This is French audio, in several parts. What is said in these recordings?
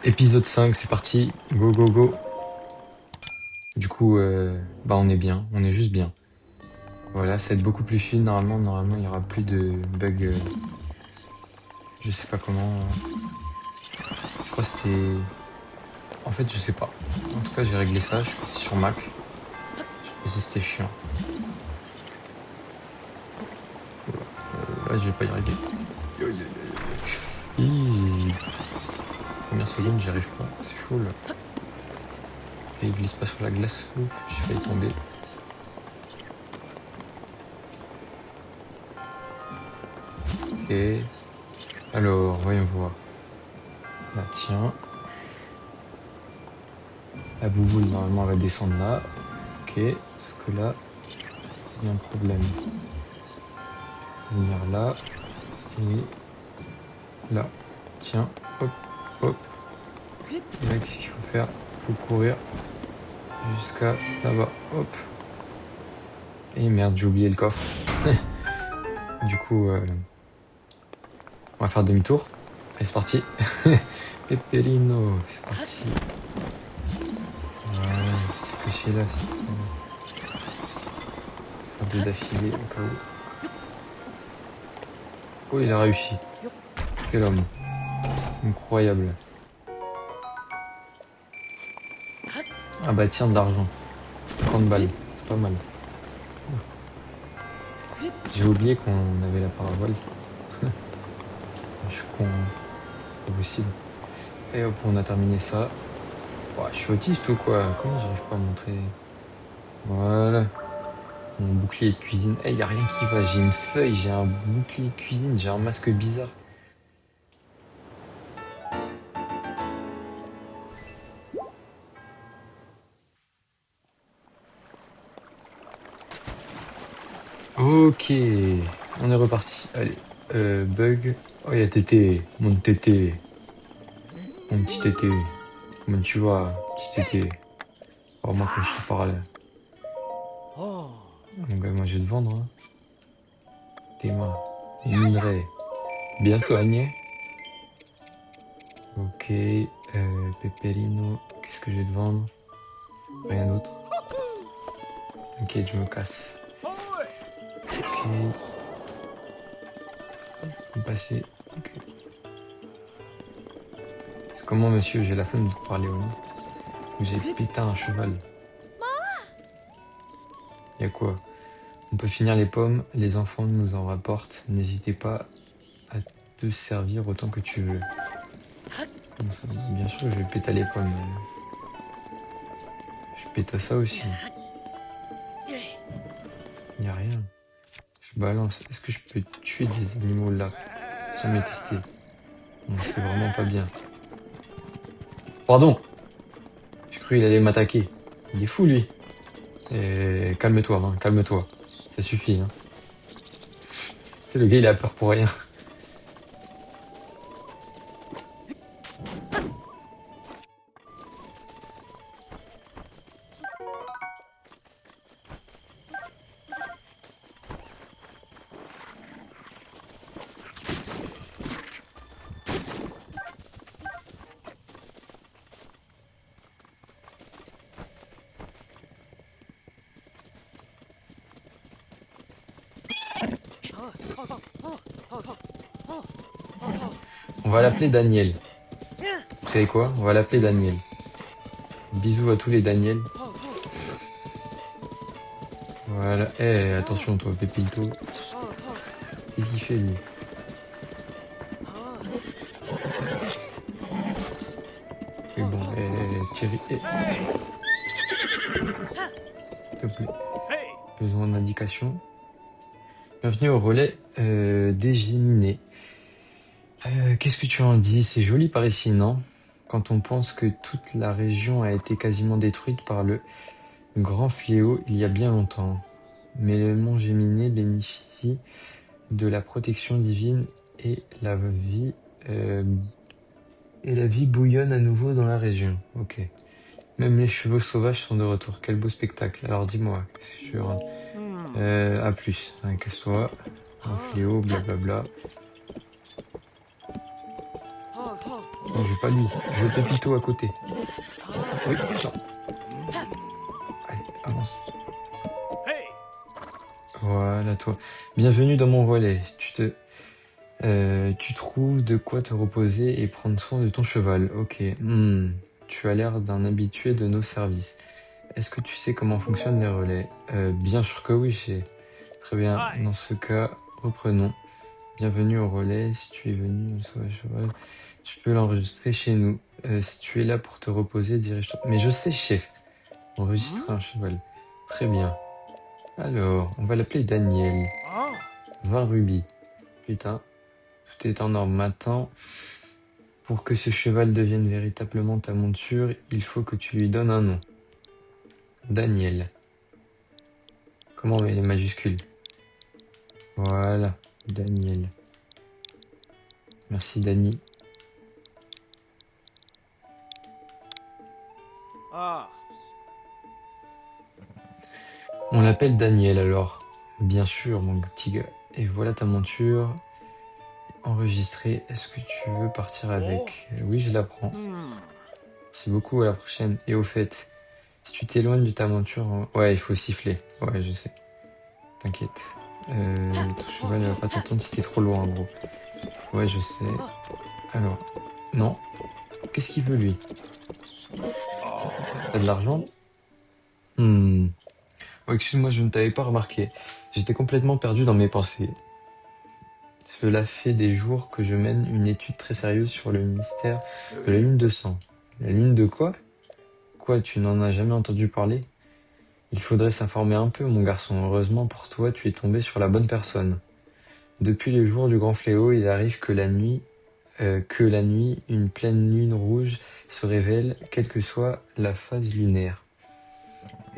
Épisode 5, c'est parti. Go, go, go. Du coup, on est bien. On est juste bien. Voilà, ça va être beaucoup plus fluide. Normalement, il y aura plus de bugs. Je sais pas comment. Je crois que c'était. En fait, je sais pas. En tout cas, j'ai réglé ça. Je suis parti sur Mac. Sur PC, c'était chiant. Là, je vais pas y arriver. Aïe, aïe, aïe. Première seconde, j'y arrive pas. C'est chaud là. Ok, il glisse pas sur la glace. Ouf, j'ai failli tomber. Et alors, voyons voir. Là, tiens. La bouboule, normalement, elle va descendre là. Ok, sauf que là, il y a un problème. Venir là et là. Tiens, hop, hop. Et là, qu'est-ce qu'il faut faire? Il faut courir jusqu'à là-bas. Hop. Et merde, j'ai oublié le coffre. Du coup, on va faire demi-tour. Allez, c'est parti. Pepperino, c'est parti. Voilà, c'est ce que c'est là. Faire deux d'affilée au cas où. Oh, il a réussi. Quel homme. Incroyable. Ah bah tiens, de l'argent. 50 balles, c'est pas mal. J'ai oublié qu'on avait la parabole. Je suis con, c'est pas possible. Et hop, on a terminé ça. Ouah, je suis autiste ou quoi? Comment j'arrive pas à montrer? Voilà. Mon bouclier de cuisine. Eh, y a rien qui va. J'ai une feuille, j'ai un bouclier de cuisine, j'ai un masque bizarre. Ok, on est reparti. Allez, bug. Oh, y a Tété, mon Tété, mon petit Tété. Comment tu vas, petit Tété? Oh, moi, quand je te parle. Mon gars, moi, je vais te vendre. Hein. Tes mains. Minerai. Bien soigné. Ok, Pepperino. Qu'est-ce que je vais te vendre? Rien d'autre. T'inquiète, je me casse. Ok. On va passer. Ok. C'est comment, monsieur? J'ai la flemme de te parler au nom. J'ai pété un cheval. Y a quoi? On peut finir les pommes, les enfants nous en rapportent. N'hésitez pas à te servir autant que tu veux. Comment ça? Bien sûr, je vais péter les pommes. Je pète à ça aussi. Y a rien. Je balance. Est-ce que je peux tuer des animaux là? Jamais testé. Non, c'est vraiment pas bien. Pardon! J'ai cru qu'il allait m'attaquer. Il est fou, lui. Et calme-toi, hein, calme-toi. Ça suffit, hein. C'est le gars, il a peur pour rien. On va l'appeler Daniel. Vous savez quoi? On va l'appeler Daniel. Bisous à tous les Daniel. Voilà. Eh, attention, toi, Pépito. Qu'est-ce qu'il fait, lui? Mais bon, Thierry, s'il te plaît. Besoin d'indications. Bienvenue au relais des Géminés. Qu'est-ce que tu en dis? C'est joli par ici, non? Quand on pense que toute la région a été quasiment détruite par le grand fléau il y a bien longtemps. Mais le mont Géminé bénéficie de la protection divine et euh, la vie bouillonne à nouveau dans la région. Ok. Même les chevaux sauvages sont de retour. Quel beau spectacle. Alors dis-moi, qu'est-ce que tu veux rendre? À plus. Hein, casse-toi. Un fléau, blablabla. Non, je veux pas lui. Je veux Pépito à côté. Oui, non. Allez, avance. Voilà, toi. Bienvenue dans mon relais. Tu trouves de quoi te reposer et prendre soin de ton cheval. Ok. Tu as l'air d'un habitué de nos services. Est-ce que tu sais comment fonctionnent les relais? Bien sûr que oui, j'ai. Très bien. Dans ce cas, reprenons. Bienvenue au relais. Si tu es venu sauver cheval, tu peux l'enregistrer chez nous. Si tu es là pour te reposer, dirige-toi. Mais je sais, chef. Enregistrer un cheval. Très bien. Alors, on va l'appeler Daniel. 20 rubis. Putain, tout est en ordre. Maintenant, pour que ce cheval devienne véritablement ta monture, il faut que tu lui donnes un nom. Daniel. Comment on met les majuscules? Voilà, Daniel. Merci, Dani. On l'appelle Daniel alors. Bien sûr, mon petit gars. Et voilà ta monture enregistrée. Est-ce que tu veux partir avec? Oui, je la prends. Merci beaucoup, à la prochaine. Et au fait, si tu t'éloignes de ta monture... Ouais, il faut siffler. Ouais, je sais. T'inquiète. Ton cheval ne va pas t'entendre si t'es trop loin, en gros. Ouais, je sais. Alors, non. Qu'est-ce qu'il veut, lui? T'as de l'argent? Oh, excuse-moi, je ne t'avais pas remarqué. J'étais complètement perdu dans mes pensées. Cela fait des jours que je mène une étude très sérieuse sur le mystère de la lune de sang. La lune de quoi? Quoi, tu n'en as jamais entendu parler? Il faudrait s'informer un peu, mon garçon. Heureusement pour toi, tu es tombé sur la bonne personne. Depuis le jour du grand fléau, il arrive que la nuit, une pleine lune rouge se révèle, quelle que soit la phase lunaire.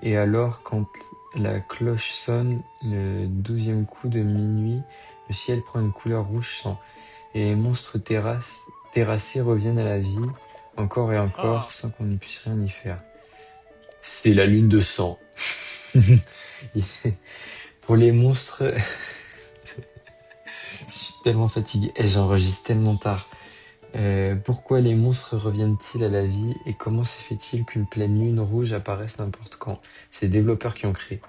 Et alors, quand la cloche sonne le 12e coup de minuit, le ciel prend une couleur rouge sang, et les monstres terrassés reviennent à la vie, encore et encore, sans qu'on ne puisse rien y faire. C'est la lune de sang. Pour les monstres, je suis tellement fatigué et j'enregistre tellement tard. Pourquoi les monstres reviennent-ils à la vie et comment se fait-il qu'une pleine lune rouge apparaisse n'importe quand? C'est les développeurs qui ont créé.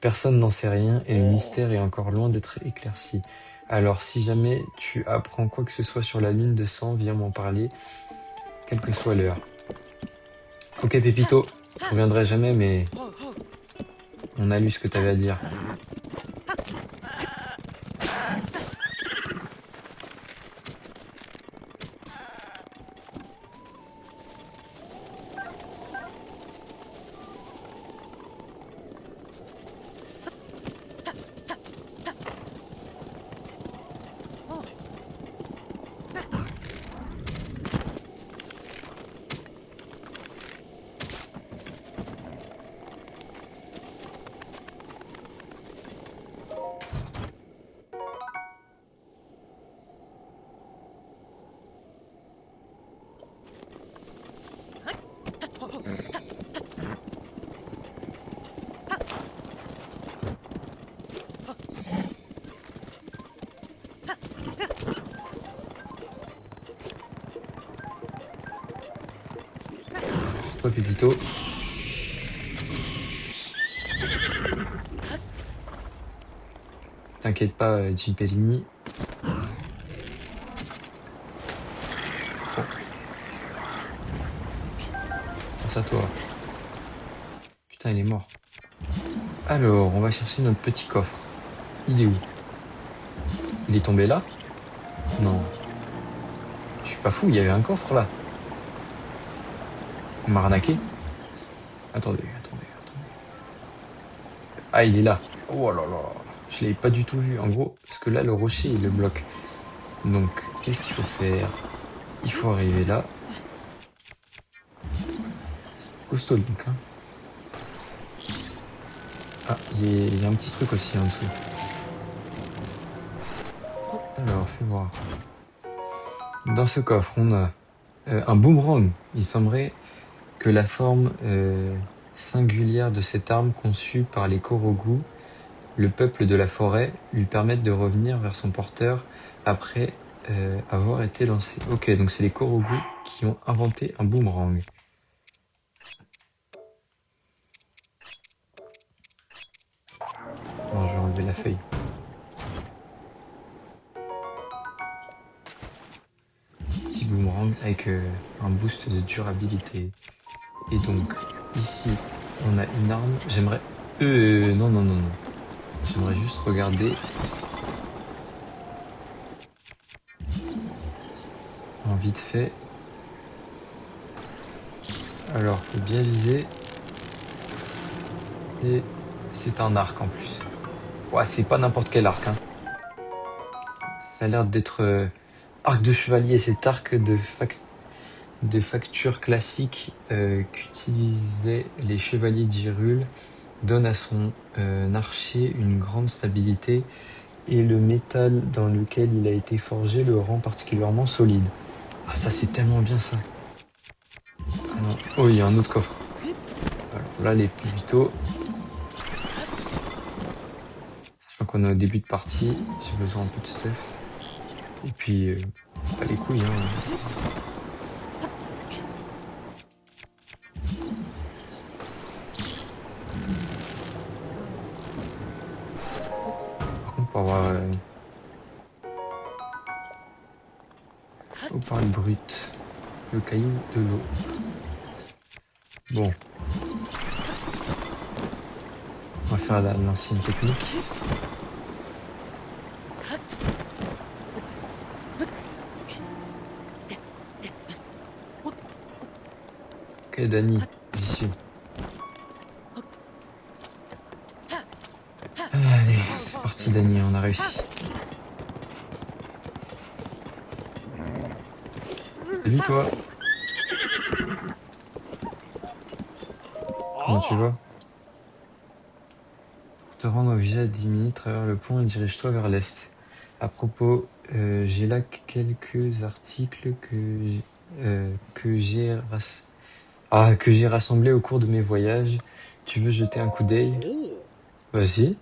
Personne n'en sait rien et le mystère est encore loin d'être éclairci. Alors si jamais tu apprends quoi que ce soit sur la lune de sang, viens m'en parler, quelle que soit l'heure. Ok Pépito, je reviendrai jamais mais on a lu ce que t'avais à dire. Toi Pépito. T'inquiète pas, Gipellini. Bon, pense à toi. Putain, il est mort. Alors, on va chercher notre petit coffre. Il est où? Il est tombé là? Non. Je suis pas fou, il y avait un coffre là. On m'a arnaqué? Attendez. Ah, il est là. Oh là là. Je l'avais pas du tout vu. En gros, parce que là, le rocher, il le bloque. Donc, qu'est-ce qu'il faut faire? Il faut arriver là. Costaud, donc. Hein. Ah, il y a un petit truc aussi en dessous. Alors, fais voir. Dans ce coffre, on a un boomerang. Il semblerait que la forme singulière de cette arme conçue par les Korogu, le peuple de la forêt, lui permette de revenir vers son porteur après avoir été lancé. Ok, donc c'est les Korogu qui ont inventé un boomerang. Non, je vais enlever la feuille. Petit boomerang avec un boost de durabilité. Et donc, ici, on a une arme. J'aimerais... non, non, non, non. J'aimerais juste regarder en vite fait. Alors, faut bien viser. Et c'est un arc en plus. Ouais, c'est pas n'importe quel arc, hein. Ça a l'air d'être arc de chevalier. Cet arc de facture classique qu'utilisaient les chevaliers d'Hyrule donne à son archer une grande stabilité et le métal dans lequel il a été forgé le rend particulièrement solide. Ah, ça c'est tellement bien ça. Ah non. Oh, il y a un autre coffre. Alors là, les plutôt. Sachant qu'on est au début de partie, j'ai besoin un peu de stuff. Et puis, pas les couilles, hein. Par contre, pour avoir opale brut, le caillou de l'eau. Bon, on va faire l'ancienne technique. Ok, Dani, j'y suis. Allez, c'est parti, Dani, on a réussi. Salut toi, comment tu vas? Pour te rendre au village à 10 minutes, travers le pont et dirige-toi vers l'est. À propos, j'ai là quelques articles que j'ai rassemblés au cours de mes voyages. Tu veux jeter un coup d'œil? Vas-y.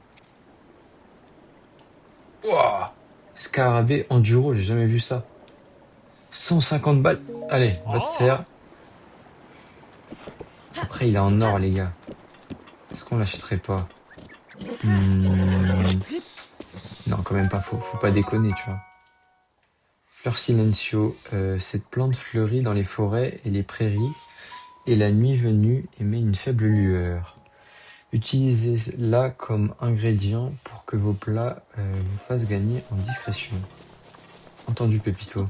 Wouah! Scarabée enduro, j'ai jamais vu ça. 150 balles. Allez, va te faire. Après, il est en or, les gars. Est-ce qu'on l'achèterait pas? Hmm, Non, quand même pas. Faut pas déconner, tu vois. Fleur silencio. Cette plante fleurit dans les forêts et les prairies, et la nuit venue émet une faible lueur. Utilisez-la comme ingrédient pour que vos plats vous fassent gagner en discrétion. Entendu, Pépito.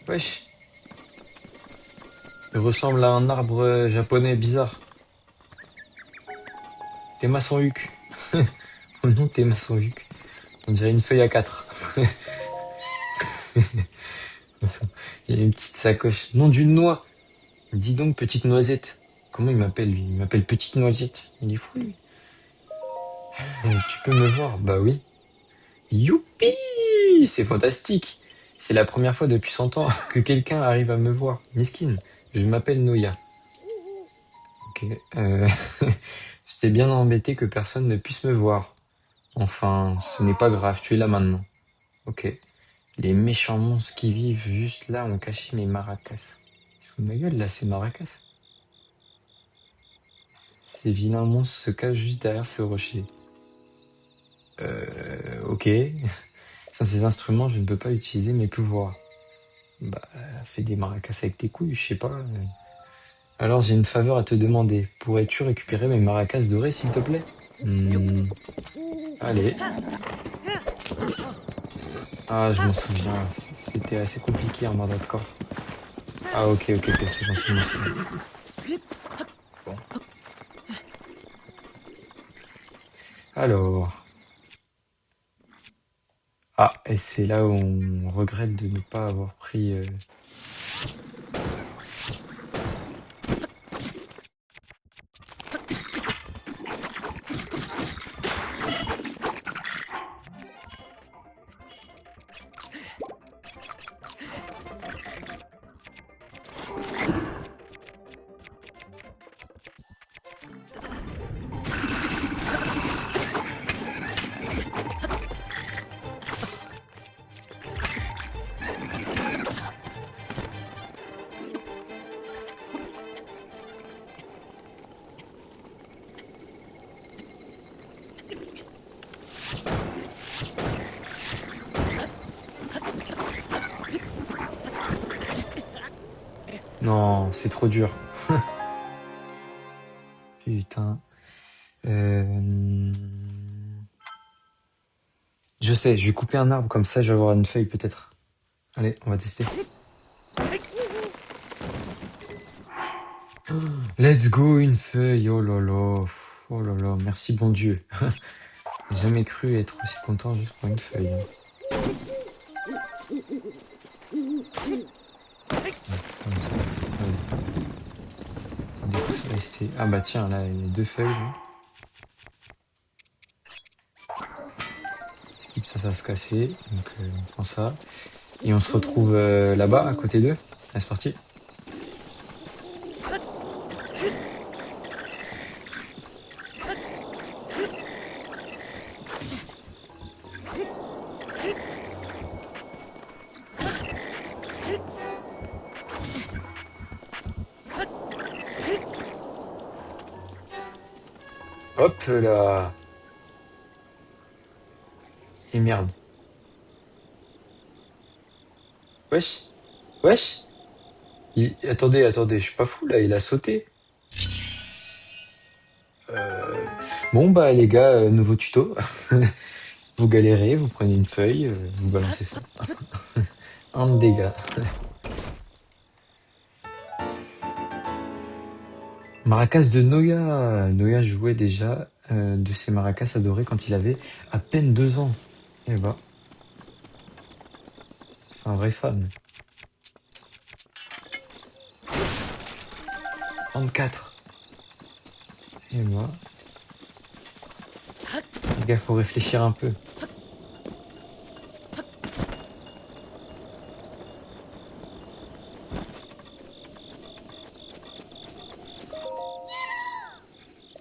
Wesh, il ressemble à un arbre japonais bizarre. T'es maçon Huc. Oh non, t'es maçon Huc. On dirait une feuille à 4. Il y a une petite sacoche. Nom d'une noix. Dis donc, petite noisette. Comment il m'appelle, lui? Il m'appelle petite noisette. Il est fou, lui. Tu peux me voir? Bah oui. Youpi! C'est fantastique. C'est la première fois depuis 100 ans que quelqu'un arrive à me voir. Miskin, je m'appelle Noya. Ok. J'étais bien embêté que personne ne puisse me voir. Enfin, ce n'est pas grave, tu es là maintenant. Ok. Les méchants monstres qui vivent juste là ont caché mes maracas. Ils se foutent de ma gueule, là, ces maracas. Ces vilains monstres se cachent juste derrière ce rocher. Ok. Sans ces instruments, je ne peux pas utiliser mes pouvoirs. Bah, fais des maracas avec tes couilles, je sais pas. Alors, j'ai une faveur à te demander. Pourrais-tu récupérer mes maracas dorés, s'il te plaît? Allez. Ah, je m'en souviens. C'était assez compliqué en mode hardcore. Ah, ok, ok, ok, c'est bon. Bon. Alors. Ah, et c'est là où on regrette de ne pas avoir pris. Non, c'est trop dur. Putain. Euh, Je sais, je vais couper un arbre comme ça, je vais avoir une feuille peut-être. Allez, on va tester. Let's go, une feuille. Oh là là. Oh là là. Merci bon Dieu. J'ai jamais cru être aussi content juste pour une feuille, hein. Comme ça. Allez. Du coup, ça va rester. Ah bah tiens, là, il y a deux feuilles, là. Skip, ça va se casser. Donc, on prend ça. Et on se retrouve là-bas, à côté d'eux. Allez, c'est parti. Hop là. Et merde. Wesh. Wesh. Attendez, attendez, je suis pas fou là, il a sauté. Euh, Bon bah les gars, nouveau tuto. Vous galérez, vous prenez une feuille, vous balancez ça. Un de dégâts. Maracas de Noya. Noya jouait déjà de ses maracas adorés quand il avait à peine 2 ans. Eh bah, c'est un vrai fan. 34. Eh bah, les gars, faut réfléchir un peu.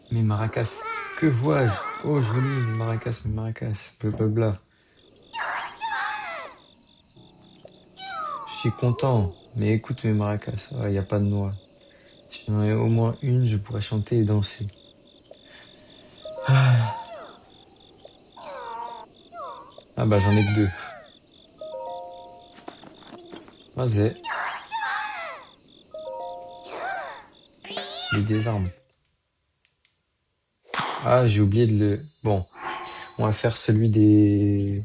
Mes maracas. Que vois-je? Oh joli, mes maracas. Blablabla. Je suis content. Mais écoute mes maracas. Il n'y a pas de noix. Si j'en avais au moins une, je pourrais chanter et danser. Ah, ah bah j'en ai que deux. Vas-y, les désarmes. Ah, j'ai oublié de le... Bon, on va faire celui des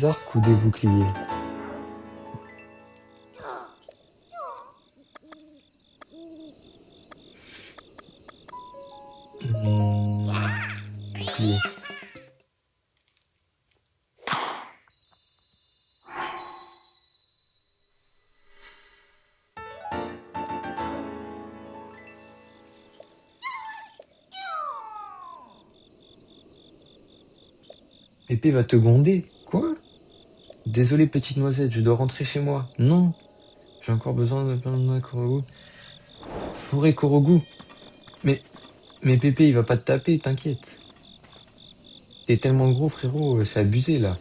arcs ou des boucliers. Bouclier. Pépé va te gronder. Quoi? Désolé, petite noisette, je dois rentrer chez moi. Non, j'ai encore besoin de plein de Korogu. Forêt Korogu. Mais, mais Pépé, il va pas te taper, t'inquiète. T'es tellement gros, frérot, c'est abusé, là.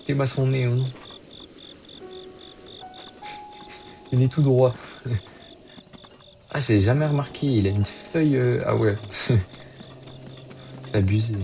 T'es bas son nez, hein. Il est tout droit. Ah, j'ai jamais remarqué, il a une feuille... Ah ouais, c'est abusé.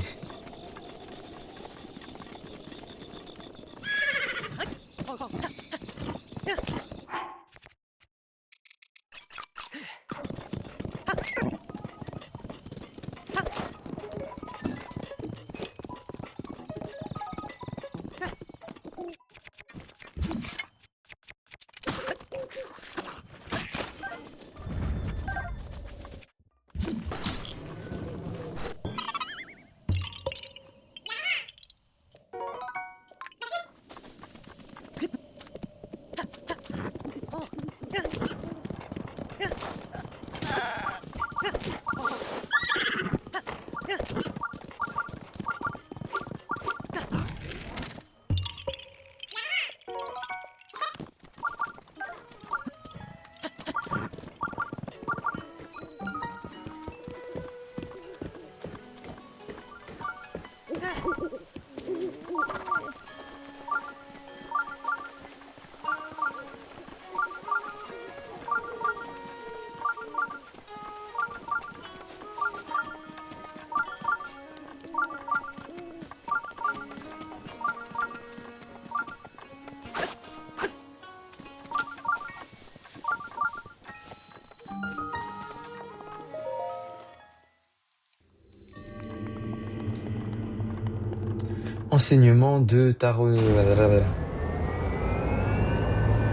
Enseignement de tarot.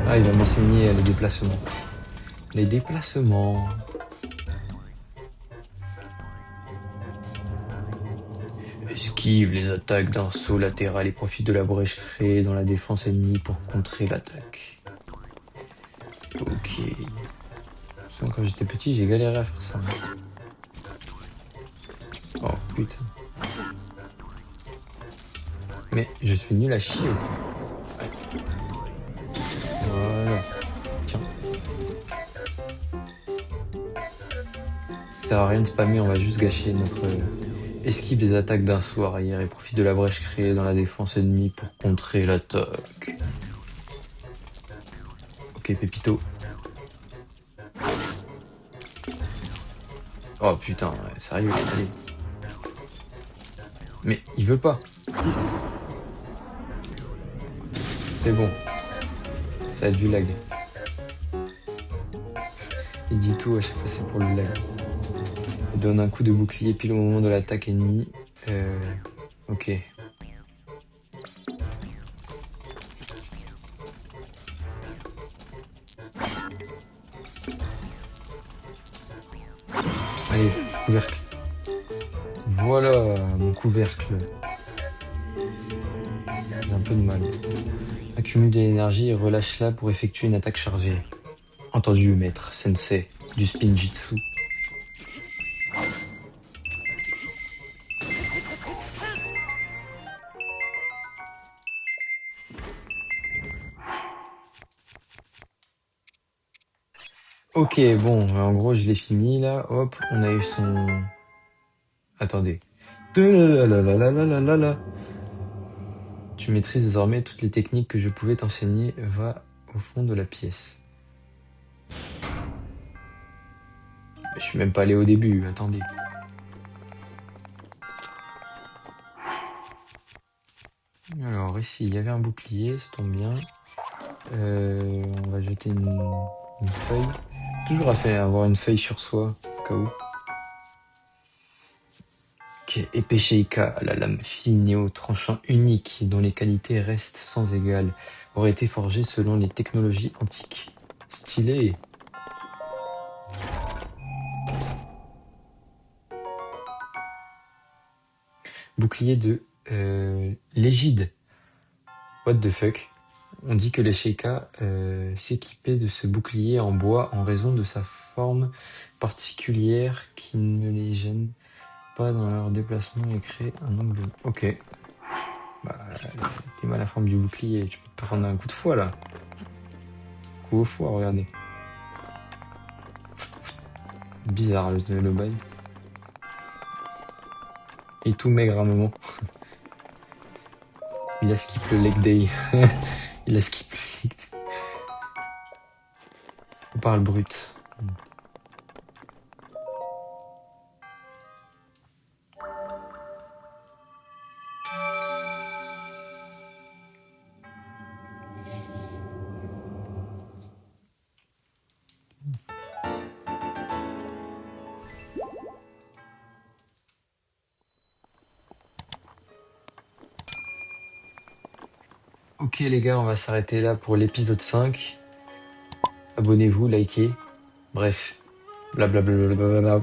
Ah, il va m'enseigner les déplacements. Les déplacements. Esquive les attaques d'un saut latéral et profite de la brèche créée dans la défense ennemie pour contrer l'attaque. Ok. Quand j'étais petit, j'ai galéré à faire ça. Oh putain. Mais je suis nul à chier. Ouais. Voilà. Tiens. Ça sert à rien de spammer, on va juste gâcher notre... Esquive des attaques d'un saut arrière et profite de la brèche créée dans la défense ennemie pour contrer l'attaque. Ok, Pépito. Oh putain, ouais, sérieux, allez. Mais il veut pas. C'est bon. Ça a du lag. Il dit tout, à chaque fois c'est pour le lag. Il donne un coup de bouclier pile au moment de l'attaque ennemie. Ok. Allez, couvercle. Voilà mon couvercle. J'ai un peu de mal. Accumule de l'énergie et relâche-la pour effectuer une attaque chargée. Entendu, maître, sensei, du spinjitzu. Ok, bon, en gros, je l'ai fini là. Hop, on a eu son. Attendez. Tadalalalalalalala. Tu maîtrises désormais toutes les techniques que je pouvais t'enseigner. Va au fond de la pièce. Je suis même pas allé au début, attendez. Alors ici, il y avait un bouclier, ça tombe bien. On va jeter une feuille. Toujours à faire avoir une feuille sur soi, au cas où. Ok, épée Sheikah, la lame fine et au tranchant unique, dont les qualités restent sans égale, aurait été forgée selon les technologies antiques. Stylé. Bouclier de l'égide. What the fuck? On dit que les Sheikah s'équipaient de ce bouclier en bois en raison de sa forme particulière qui ne les gêne pas dans leur déplacement et crée un angle. Ok. Bah, t'es mal la forme du bouclier, tu peux prendre un coup de fouet là. Coup au foie, regardez. Bizarre le bail. Et tout maigre à un moment. Il a skip le leg day. Il a skip le leg day. On parle brut. Ok les gars, on va s'arrêter là pour l'épisode 5. Abonnez-vous, likez. Bref. Blablabla.